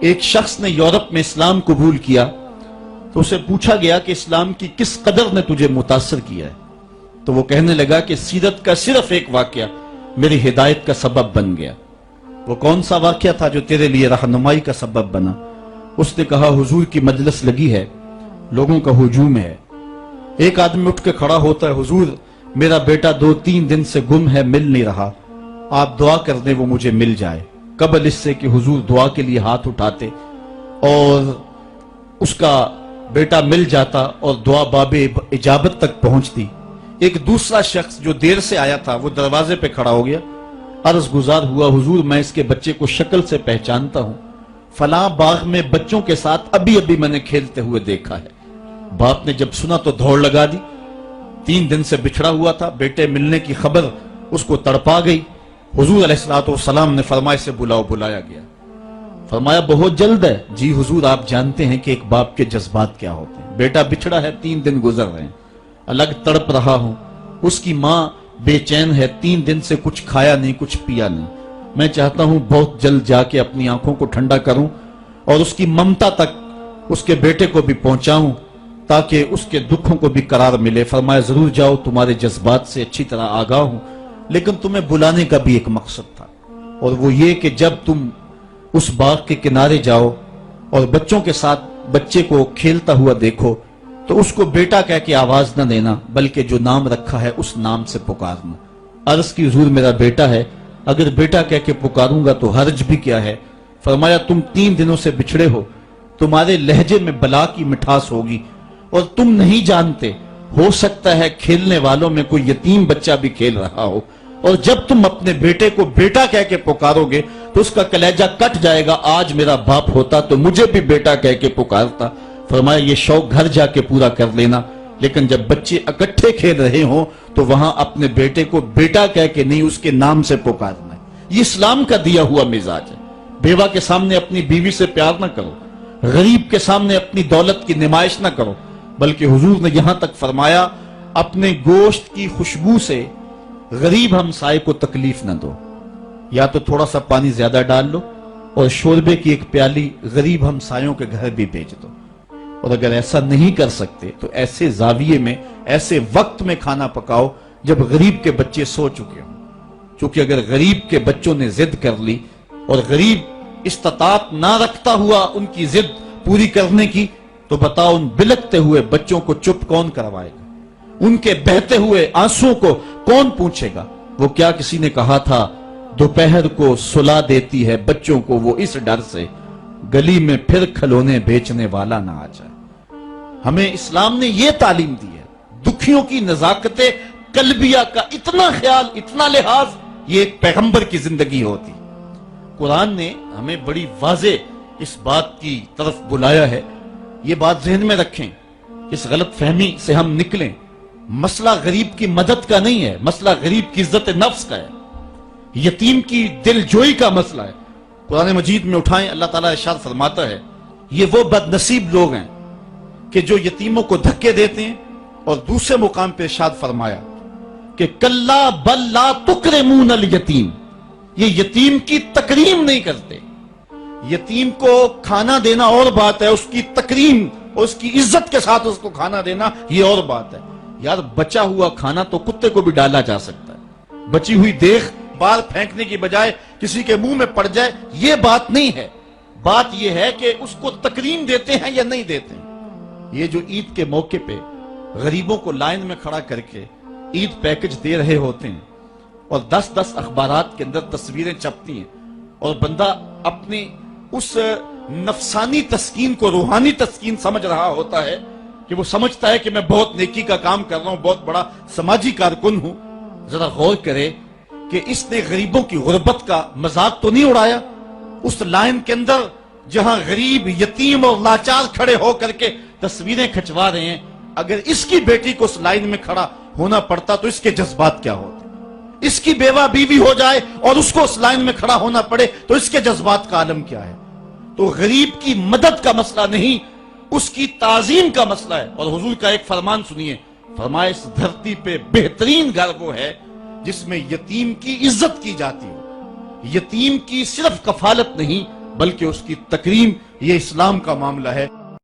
ایک شخص نے یورپ میں اسلام قبول کیا تو اسے پوچھا گیا کہ اسلام کی کس قدر نے تجھے متاثر کیا ہے؟ تو وہ کہنے لگا کہ سیرت کا صرف ایک واقعہ میری ہدایت کا سبب بن گیا۔ وہ کون سا واقعہ تھا جو تیرے لیے رہنمائی کا سبب بنا؟ اس نے کہا حضور کی مجلس لگی ہے، لوگوں کا ہجوم ہے، ایک آدمی اٹھ کے کھڑا ہوتا ہے، حضور میرا بیٹا 2-3 دن سے گم ہے، مل نہیں رہا، آپ دعا کر دیں وہ مجھے مل جائے۔ قبل اس سے کہ حضور دعا کے لیے ہاتھ اٹھاتے اور اس کا بیٹا مل جاتا اور دعا باب اجابت تک پہنچتی، ایک دوسرا شخص جو دیر سے آیا تھا وہ دروازے پہ کھڑا ہو گیا، عرض گزار ہوا حضور میں اس کے بچے کو شکل سے پہچانتا ہوں، فلاں باغ میں بچوں کے ساتھ ابھی میں نے کھیلتے ہوئے دیکھا ہے۔ باپ نے جب سنا تو دوڑ لگا دی، 3 دن سے بچھڑا ہوا تھا، بیٹے ملنے کی خبر اس کو تڑپا گئی۔ حضور علیہ السلام نے فرمایا سے بلایا گیا۔ فرمایا بہت جلد ہے؟ جی حضور آپ جانتے ہیں کہ ایک باپ کے جذبات کیا ہوتے ہیں، بیٹا بچھڑا ہے، 3 دن گزر رہے ہیں، الگ تڑپ رہا ہوں، اس کی ماں بے چین ہے، 3 دن سے کچھ کھایا نہیں، کچھ پیا نہیں، میں چاہتا ہوں بہت جلد جا کے اپنی آنکھوں کو ٹھنڈا کروں اور اس کی ممتا تک اس کے بیٹے کو بھی پہنچاؤں تاکہ اس کے دکھوں کو بھی قرار ملے۔ فرمایا ضرور جاؤ، تمہارے جذبات سے اچھی طرح آگاہ ہوں، لیکن تمہیں بلانے کا بھی ایک مقصد تھا، اور وہ یہ کہ جب تم اس باغ کے کنارے جاؤ اور بچوں کے ساتھ بچے کو کھیلتا ہوا دیکھو تو اس کو بیٹا کہہ کے آواز نہ دینا، بلکہ جو نام رکھا ہے اس نام سے پکارنا۔ عرض کی حضور میرا بیٹا ہے، اگر بیٹا کہہ کے پکاروں گا تو حرج بھی کیا ہے؟ فرمایا تم 3 دنوں سے بچھڑے ہو، تمہارے لہجے میں بلا کی مٹھاس ہوگی اور تم نہیں جانتے، ہو سکتا ہے کھیلنے والوں میں کوئی یتیم بچہ بھی کھیل رہا ہو، اور جب تم اپنے بیٹے کو بیٹا کہہ کے پکارو گے تو اس کا کلیجہ کٹ جائے گا، آج میرا باپ ہوتا تو مجھے بھی بیٹا کہہ کے پکارتا۔ فرمایا یہ شوق گھر جا کے پورا کر لینا، لیکن جب بچے اکٹھے کھیل رہے ہوں تو وہاں اپنے بیٹے کو بیٹا کہہ کے نہیں، اس کے نام سے پکارنا ہے۔ یہ اسلام کا دیا ہوا مزاج ہے۔ بیوہ کے سامنے اپنی بیوی سے پیار نہ کرو، غریب کے سامنے اپنی دولت کی نمائش نہ کرو، بلکہ حضور نے یہاں تک فرمایا اپنے گوشت کی خوشبو سے غریب ہمسائے کو تکلیف نہ دو، یا تو تھوڑا سا پانی زیادہ ڈال لو اور شوربے کی ایک پیالی غریب ہمسایوں کے گھر بھی بھیج دو، اور اگر ایسا نہیں کر سکتے تو ایسے زاویے میں ایسے وقت میں کھانا پکاؤ جب غریب کے بچے سو چکے ہوں، چونکہ اگر غریب کے بچوں نے ضد کر لی اور غریب استطاعت نہ رکھتا ہوا ان کی ضد پوری کرنے کی تو بتاؤ ان بلکتے ہوئے بچوں کو چپ کون کروائے گا؟ ان کے بہتے ہوئے آنسوں کو کون پوچھے گا؟ وہ کیا کسی نے کہا تھا دوپہر کو سلا دیتی ہے بچوں کو وہ اس ڈر سے گلی میں پھر کھلونے بیچنے والا نہ آ جائے۔ ہمیں اسلام نے یہ تعلیم دی ہے، دکھیوں کی نزاکت قلبیہ کا اتنا خیال، اتنا لحاظ، یہ ایک پیغمبر کی زندگی ہوتی۔ قرآن نے ہمیں بڑی واضح اس بات کی طرف بلایا ہے، یہ بات ذہن میں رکھیں، اس غلط فہمی سے ہم نکلیں۔ مسئلہ غریب کی مدد کا نہیں ہے، مسئلہ غریب کی عزت نفس کا ہے، یتیم کی دل جوئی کا مسئلہ ہے۔ قرآن مجید میں اٹھائیں، اللہ تعالیٰ ارشاد فرماتا ہے یہ وہ بد نصیب لوگ ہیں کہ جو یتیموں کو دھکے دیتے ہیں، اور دوسرے مقام پہ ارشاد فرمایا کہ کلا بل لا تکرمون الیتیم، یہ یتیم کی تکریم نہیں کرتے۔ یتیم کو کھانا دینا اور بات ہے، اس کی تکریم اور اس کی عزت کے ساتھ اس کو کھانا دینا یہ اور بات ہے۔ یار بچا ہوا کھانا تو کتے کو بھی ڈالا جا سکتا ہے، بچی ہوئی دیکھ بار پھینکنے کی بجائے کسی کے منہ میں پڑ جائے یہ بات نہیں ہے، بات یہ ہے کہ اس کو تکریم دیتے ہیں یا نہیں دیتے ہیں۔ یہ جو عید کے موقع پہ غریبوں کو لائن میں کھڑا کر کے عید پیکج دے رہے ہوتے ہیں اور 10 اخبارات کے اندر تصویریں چھپتی ہیں اور بندہ اپنی اس نفسانی تسکین کو روحانی تسکین سمجھ رہا ہوتا ہے کہ وہ سمجھتا ہے کہ میں بہت نیکی کا کام کر رہا ہوں، بہت بڑا سماجی کارکن ہوں۔ ذرا غور کرے کہ اس نے غریبوں کی غربت کا مذاق تو نہیں اڑایا؟ اس لائن کے اندر جہاں غریب، یتیم اور لاچار کھڑے ہو کر کے تصویریں کھچوا رہے ہیں، اگر اس کی بیٹی کو اس لائن میں کھڑا ہونا پڑتا تو اس کے جذبات کیا ہوتے؟ اس کی بیوہ بیوی ہو جائے اور اس کو اس لائن میں کھڑا ہونا پڑے تو اس کے جذبات کا عالم کیا ہے؟ تو غریب کی مدد کا مسئلہ نہیں، اس کی تعظیم کا مسئلہ ہے۔ اور حضور کا ایک فرمان سنیے، فرمایا اس دھرتی پہ بہترین گھر وہ ہے جس میں یتیم کی عزت کی جاتی ہو، یتیم کی صرف کفالت نہیں بلکہ اس کی تکریم یہ اسلام کا معاملہ ہے۔